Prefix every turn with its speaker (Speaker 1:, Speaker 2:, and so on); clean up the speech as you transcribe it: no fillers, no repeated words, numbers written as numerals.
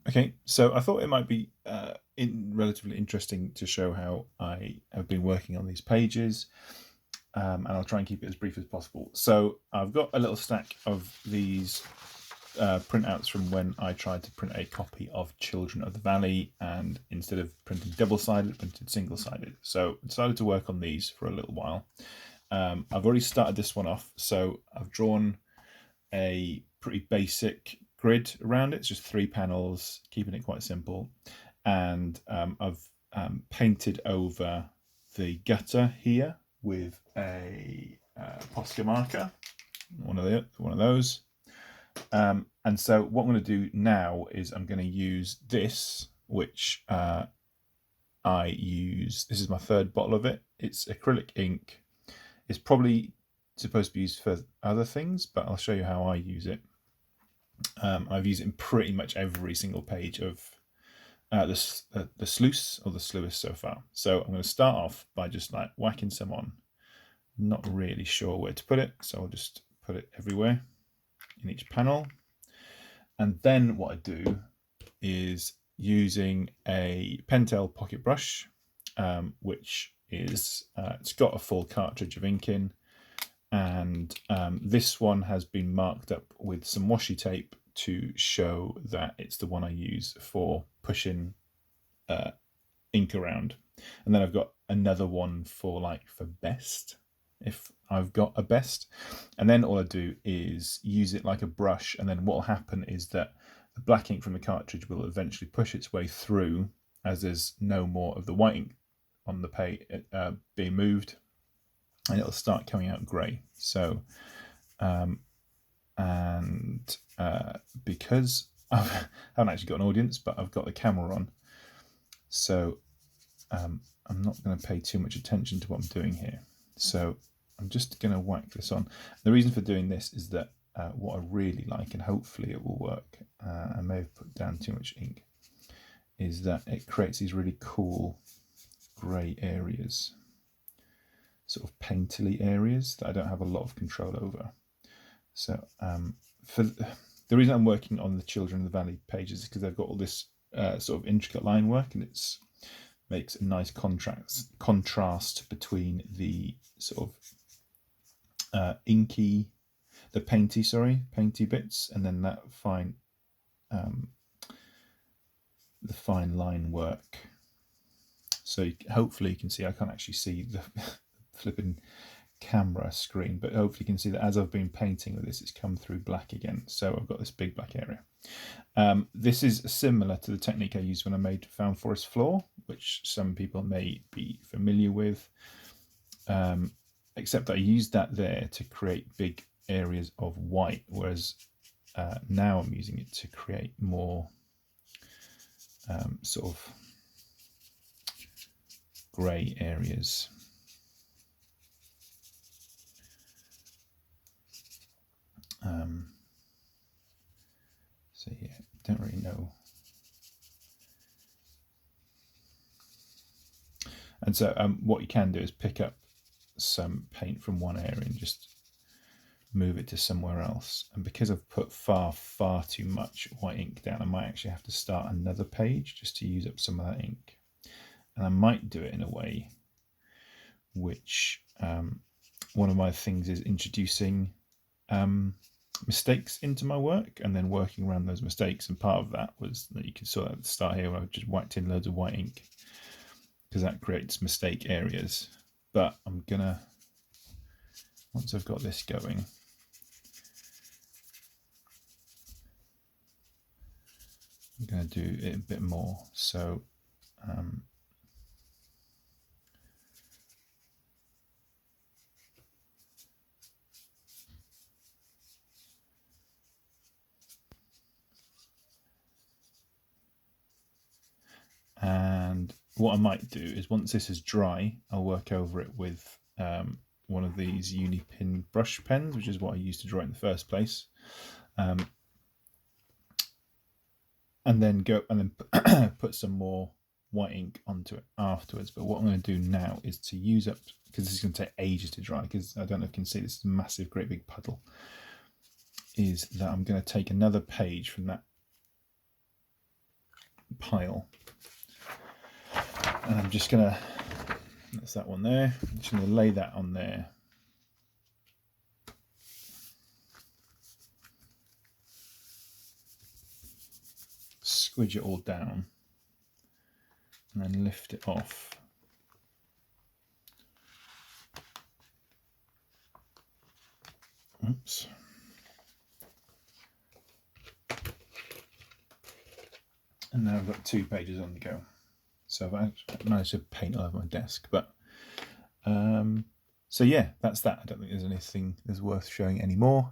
Speaker 1: Okay, so I thought it might be relatively interesting to show how I have been working on these pages, and I'll try and keep it as brief as possible. So I've got a little stack of these printouts from when I tried to print a copy of Children of the Valley, and instead of printing double-sided, printed single-sided. So I decided to work on these for a little while. I've already started this one off, so I've drawn a pretty basic grid around it. It's just 3 panels, keeping it quite simple. And I've painted over the gutter here with a Posca marker, one of those. And so what I'm going to do now is I'm going to use this, which I use. This is my 3rd bottle of it. It's acrylic ink. It's probably supposed to be used for other things, but I'll show you how I use it. I've used it in pretty much every single page of the sluice or the sluice so far. So I'm going to start off by just like whacking some on. Not really sure where to put it, so I'll just put it everywhere in each panel. And then what I do is using a Pentel PocketBrush, which is it's got a full cartridge of ink in, and this one has been marked up with some washi tape to show that it's the one I use for pushing ink around. And then I've got another one for best, if I've got a best. And then all I do is use it like a brush, and then what will happen is that the black ink from the cartridge will eventually push its way through, as there's no more of the white ink on the page being moved, and it'll start coming out grey. So because I haven't actually got an audience, but I've got the camera on, so I'm not going to pay too much attention to what I'm doing here. So I'm just going to whack this on. The reason for doing this is that what I really like, and hopefully it will work, I may have put down too much ink, is that it creates these really cool grey areas, sort of painterly areas that I don't have a lot of control over. So for the reason I'm working on the Children of the Valley pages is because they've got all this sort of intricate line work, and it makes a nice contrast between the sort of painty bits, and then that the fine line work. So hopefully you can see, I can't actually see the flipping camera screen, but hopefully you can see that as I've been painting with this, it's come through black again. So I've got this big black area. This is similar to the technique I used when I made Found Forest Floor, which some people may be familiar with, except that I used that there to create big areas of white, whereas now I'm using it to create more sort of grey areas. So yeah, don't really know. And so what you can do is pick up some paint from one area and just move it to somewhere else. And because I've put far too much white ink down, I might actually have to start another page just to use up some of that ink. And I might do it in a way which one of my things is introducing mistakes into my work and then working around those mistakes. And part of that was that you can sort of start here where I've just whacked in loads of white ink, because that creates mistake areas. But I'm gonna, once I've got this going, I'm gonna do it a bit more. So and what I might do is, once this is dry, I'll work over it with one of these Unipin brush pens, which is what I used to draw it in the first place, and then put some more white ink onto it afterwards. But what I'm going to do now is to use up, because this is going to take ages to dry, because I don't know if you can see this is a massive, great big puddle, is that I'm going to take another page from that pile. And I'm just gonna, that's that one there, I'm just gonna lay that on there. Squidge it all down and then lift it off. Oops. And now I've got 2 pages on the go. So I've managed to paint all over my desk, but so yeah, that's that. I don't think there's anything that's worth showing anymore.